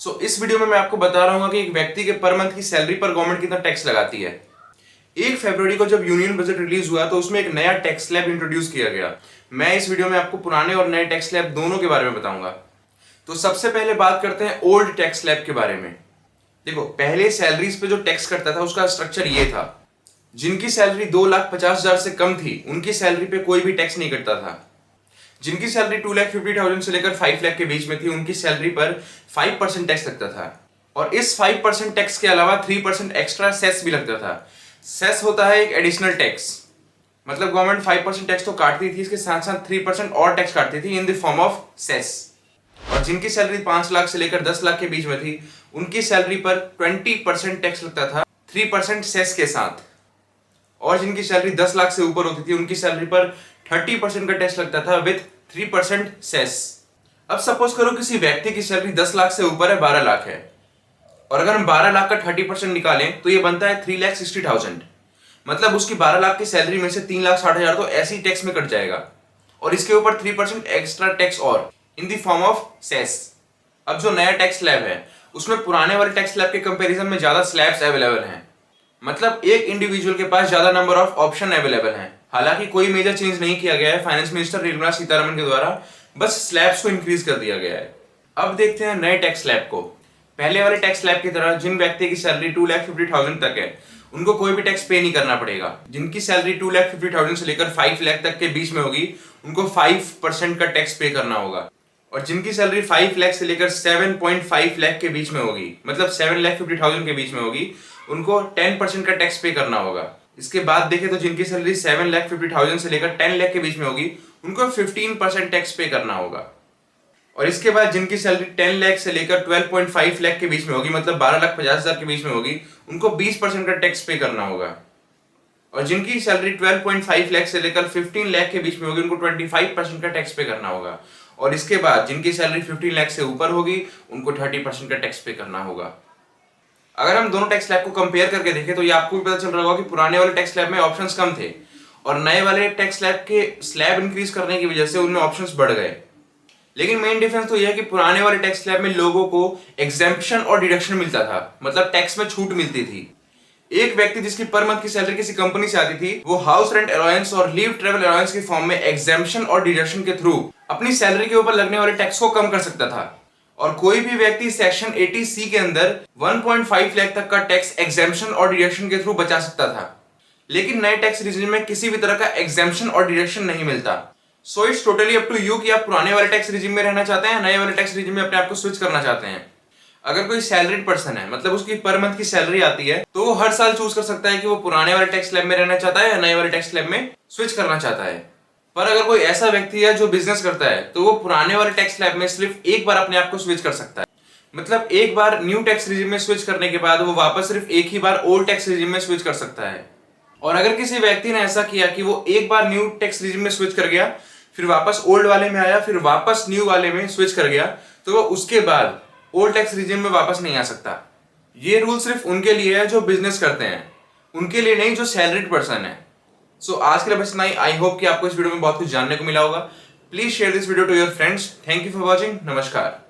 इस वीडियो में मैं आपको बता रहा हूँ कि एक व्यक्ति के पर मंथ की सैलरी पर गवर्नमेंट कितना टैक्स लगाती है। 1 फरवरी को जब यूनियन बजट रिलीज हुआ तो उसमें एक नया टैक्स स्लैब इंट्रोड्यूस किया गया। मैं इस वीडियो में आपको पुराने और नए टैक्स स्लैब दोनों के बारे में बताऊंगा। तो सबसे पहले बात करते हैं ओल्ड टैक्स स्लैब के बारे में। देखो, पहले सैलरीज पे जो टैक्स करता था उसका स्ट्रक्चर ये था। जिनकी सैलरी 2,50,000 से कम थी उनकी सैलरी पे कोई भी टैक्स नहीं कटता था। जिनकी सैलरी 2,50,000 से लेकर 5 लाख के बीच में थी उनकी सैलरी पर 5% टैक्स लगता था। और इस 5% टैक्स के अलावा 3% एक्स्ट्रा सेस भी लगता था। सेस होता है एक एडिशनल टैक्स, मतलब गवर्नमेंट 5% टैक्स तो काटती थी, इसके साथ साथ 3% और टैक्स काटती थी in the form of cess. और जिनकी सैलरी 5 लाख से लेकर 10 लाख के बीच में थी उनकी सैलरी पर 20% टैक्स लगता था 3% सेस के साथ। और जिनकी सैलरी 10 लाख से ऊपर होती थी उनकी सैलरी पर 30% का टैक्स लगता था विथ 3% सेस। अब सपोज करो किसी व्यक्ति की सैलरी 10 लाख से ऊपर है, 12 लाख है, और अगर हम 12 लाख का 30% निकालें तो ये बनता है 3,60,000। मतलब उसकी 12 लाख की सैलरी में से 3,60,000 तो ऐसे ही टैक्स में कट जाएगा और इसके ऊपर 3% एक्स्ट्रा टैक्स और in the form of cess. अब जो नया टैक्स स्लैब है उसमें पुराने वाले टैक्स स्लैब के कंपैरिजन में ज्यादा स्लैब्स अवेलेबल हैं। मतलब एक इंडिविजुअल के पास ज्यादा नंबर ऑफ ऑप्शन अवेलेबल हैं। हालांकि कोई मेजर चेंज नहीं किया गया है फाइनेंस मिनिस्टर निर्मला सीतारमण के द्वारा, बस स्लैब्स को इंक्रीज कर दिया गया है। अब देखते हैं नए टैक्स स्लैब को। पहले वाले टैक्स स्लैब की तरह जिन व्यक्ति की सैलरी 2,50,000 तक है उनको कोई भी टैक्स पे नहीं करना पड़ेगा। जिनकी सैलरी 2,50,000 से लेकर 5 लाख तक के बीच में होगी उनको 5% का टैक्स पे करना होगा। और जिनकी सैलरी 5 लाख से लेकर 7.5 लाख के बीच में होगी, मतलब 7,50,000 के बीच में होगी, उनको 10% का टैक्स पे करना होगा। इसके बाद देखें तो जिनकी सैलरी 7,50,000 से लेकर 10 लाख के बीच में होगी उनको 15% टैक्स पे करना होगा। और इसके बाद जिनकी सैलरी 10 लाख से लेकर 12.5 लाख के बीच में होगी, मतलब 12,50,000 के बीच में होगी, उनको 20% का टैक्स पे करना होगा। और जिनकी सैलरी 12.5 लाख से लेकर 15 लाख के बीच में होगी उनको 25% का टैक्स पे करना होगा। और इसके बाद जिनकी सैलरी 15 लाख से ऊपर होगी उनको 30% का टैक्स पे करना होगा। अगर हम दोनों टैक्स स्लैब को कंपेयर करके देखें तो ये आपको भी पता चल रहा होगा कि पुराने वाले टैक्स स्लैब में ऑप्शंस कम थे और नए वाले टैक्स स्लैब के स्लैब इंक्रीज करने की वजह से उनमें ऑप्शंस बढ़ गए। लेकिन मेन डिफरेंस तो यह है कि पुराने वाले टैक्स स्लैब में लोगों को एग्जेम्पशन और डिडक्शन मिलता था, मतलब टैक्स में छूट मिलती थी। एक व्यक्ति जिसकी पर मंथ की सैलरी किसी कंपनी से आती थी वो हाउस रेंट अलाउंस और लीव ट्रेवल अलाउंस के फॉर्म में एग्जेम्पशन और डिडक्शन के थ्रू अपनी सैलरी के ऊपर लगने वाले टैक्स को कम कर सकता था। और कोई भी व्यक्ति सेक्शन 80C के अंदर 1.5 लाख तक का टैक्स एग्जेम्पशन और डिडक्शन के थ्रू बचा सकता था। लेकिन नए टैक्स रिजिम में किसी भी तरह का एग्जेम्पशन और डिडक्शन नहीं मिलता। So it's totally up to you कि आप पुराने वाले टैक्स रिजिम में रहना चाहते हैं, नए वाले टैक्स रिजिम में अपने आप को स्विच करना चाहते हैं। अगर कोई सैलरीड पर्सन है, मतलब उसकी पर मंथ की सैलरी आती है, तो वो हर साल चूज कर सकता है कि वो पुराने वाले टैक्स स्लैब में रहना चाहता है या नए वाले टैक्स स्लैब में स्विच करना चाहता है। पर अगर कोई ऐसा व्यक्ति है जो बिजनेस करता है तो वो पुराने वाले टैक्स स्लैब में सिर्फ एक बार अपने आप को स्विच कर सकता है। मतलब एक बार न्यू टैक्स रिजिम में स्विच करने के बाद वो वापस सिर्फ एक ही बार ओल्ड टैक्स रिजिम में स्विच कर सकता है। और अगर किसी व्यक्ति ने ऐसा किया कि वो एक बार न्यू टैक्स रिजिम में स्विच कर गया, फिर वापस ओल्ड वाले में आया, फिर वापस न्यू वाले में स्विच कर गया, तो वो उसके बाद ओल्ड टैक्स रिजिम में वापस नहीं आ सकता। ये रूल सिर्फ उनके लिए है जो बिजनेस करते हैं, उनके लिए नहीं जो सैलरीड पर्सन है। सो आज के लिए बस इतना ही। आई होप कि आपको इस वीडियो में बहुत कुछ जानने को मिला होगा। Please share this video to your friends. Thank you for watching. नमस्कार।